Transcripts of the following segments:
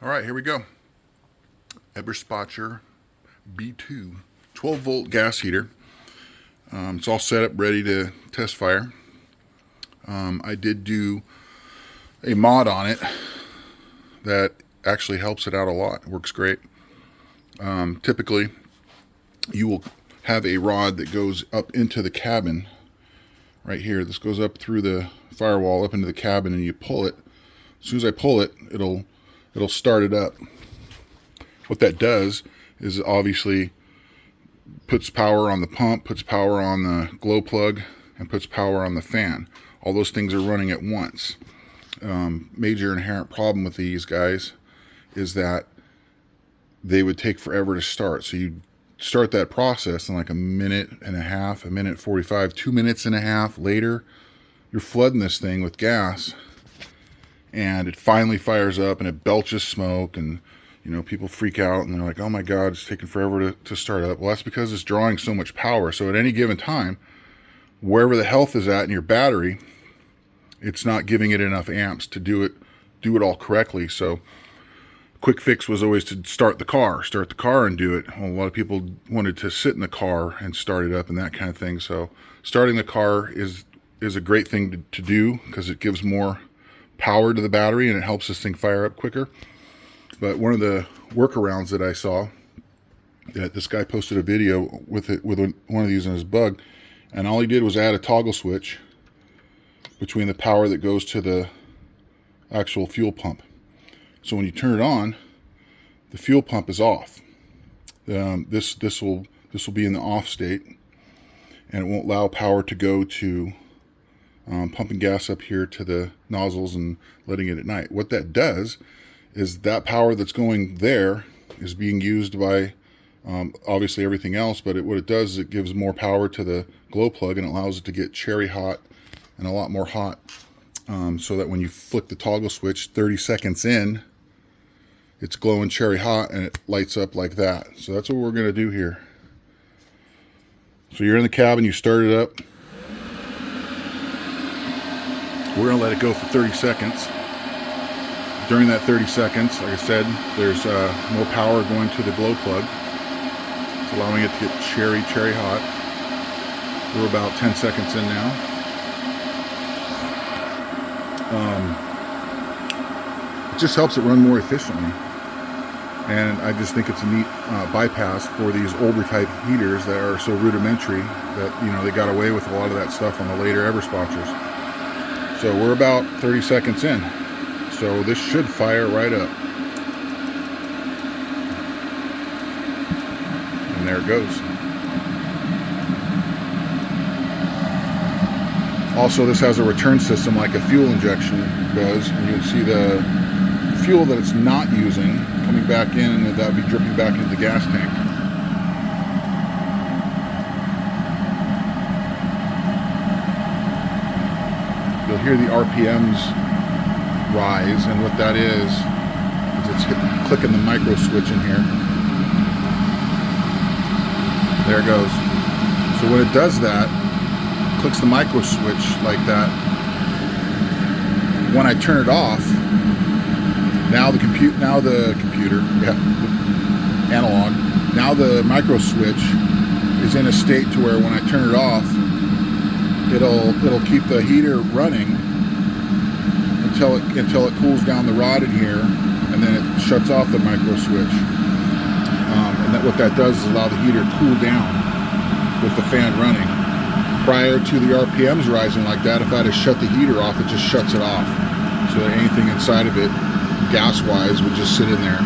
All right, here we go. Eberspacher B2 12-volt gas heater. It's all set up, ready to test fire. I did do a mod on it that actually helps it out a lot. It works great. Typically, you will have a rod that goes up into the cabin right here. This goes up through the firewall up into the cabin, and you pull it. As soon as I pull it, it'll start it up. What that does is obviously puts power on the pump, puts power on the glow plug, and puts power on the fan. All those things are running at once. Major inherent problem with these guys is that they would take forever to start. So you start that process in like a minute and a half, a minute 45, 2 minutes and a half later, you're flooding this thing with gas, and it finally fires up and it belches smoke, and you know, people freak out and they're like, oh my God, it's taking forever to start up. Well, that's because it's drawing so much power. So at any given time, wherever the health is at in your battery, it's not giving it enough amps to do it all correctly. So quick fix was always to start the car and do it. Well, a lot of people wanted to sit in the car and start it up and that kind of thing. So starting the car is a great thing to do because it gives more power to the battery and it helps this thing fire up quicker. But one of the workarounds that I saw, that this guy posted a video with one of these in his bug, and all he did was add a toggle switch between the power that goes to the actual fuel pump. So when you turn it on, the fuel pump is off. This will be in the off state, and it won't allow power to go to pumping gas up here to the nozzles and letting it at night. What that does is that power that's going there is being used by obviously everything else, but what it does is it gives more power to the glow plug and allows it to get cherry hot and a lot more hot, so that when you flick the toggle switch 30 seconds in, it's glowing cherry hot and it lights up like that. So that's what we're going to do here. So you're in the cabin, you start it up. We're going to let it go for 30 seconds. During that 30 seconds, like I said, there's more power going to the glow plug. It's allowing it to get cherry hot. We're about 10 seconds in now. It just helps it run more efficiently. And I just think it's a neat bypass for these older type heaters that are so rudimentary that, you know, they got away with a lot of that stuff on the later Eberspachers. So we're about 30 seconds in. So this should fire right up. And there it goes. Also, this has a return system like a fuel injection does. And you can see the fuel that it's not using coming back in, and that would be dripping back into the gas tank. You'll hear the RPMs rise, and what that is it's clicking the micro switch in here. There it goes. So when it does that, clicks the micro switch like that. When I turn it off, now the analog, now the micro switch is in a state to where when I turn it off, it'll keep the heater running until it cools down the rod in here, and then it shuts off the micro switch. And what that does is allow the heater to cool down with the fan running. Prior to the RPMs rising like that, if I had to shut the heater off, it just shuts it off. So that anything inside of it, gas-wise, would just sit in there.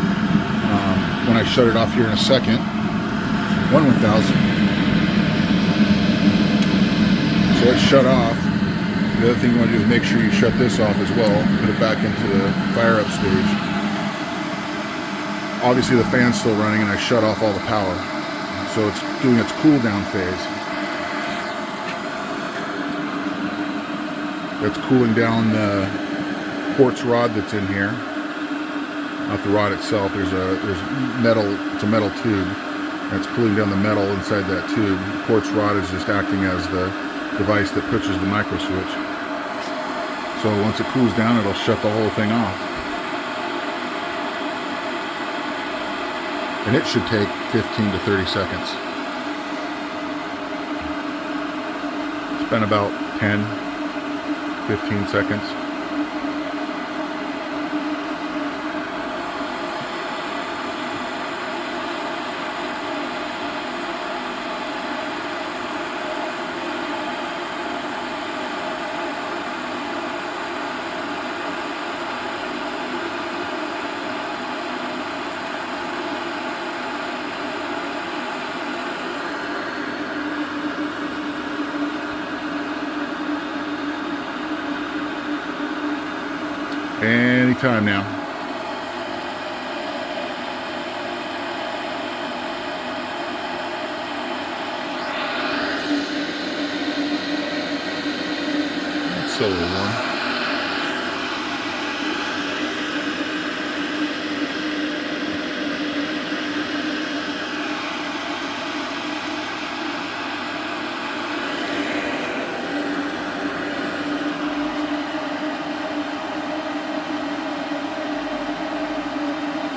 When I shut it off here in a second, 1/1000. So it's shut off. The other thing you want to do is make sure you shut this off as well, put it back into the fire up stage. Obviously the fan's still running and I shut off all the power. So it's doing its cool down phase. That's cooling down the quartz rod that's in here. Not the rod itself, there's metal, it's a metal tube. And it's cooling down the metal inside that tube. The quartz rod is just acting as the device that pushes the micro switch. So once it cools down, it'll shut the whole thing off. And it should take 15 to 30 seconds. It's been about 10, 15 seconds. Anytime now. That's a little warm.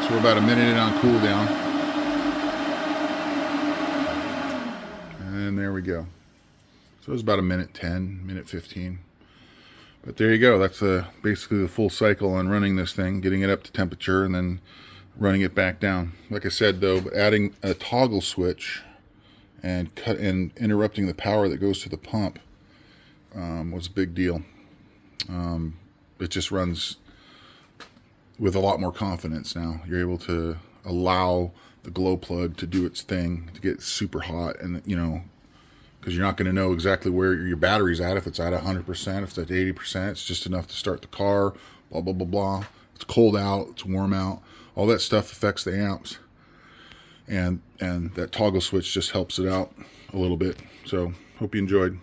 So we're about a minute in on cool down. And there we go. So it was about a minute 10, minute 15. But there you go. That's basically the full cycle on running this thing, getting it up to temperature and then running it back down. Like I said though, adding a toggle switch and interrupting the power that goes to the pump was a big deal. It just runs with a lot more confidence now. You're able to allow the glow plug to do its thing, to get super hot, and you know, because you're not going to know exactly where your battery's at. If it's at 100%, if it's at 80%, it's just enough to start the car, blah, blah, blah, blah. It's cold out, it's warm out. All that stuff affects the amps. And that toggle switch just helps it out a little bit. So, hope you enjoyed.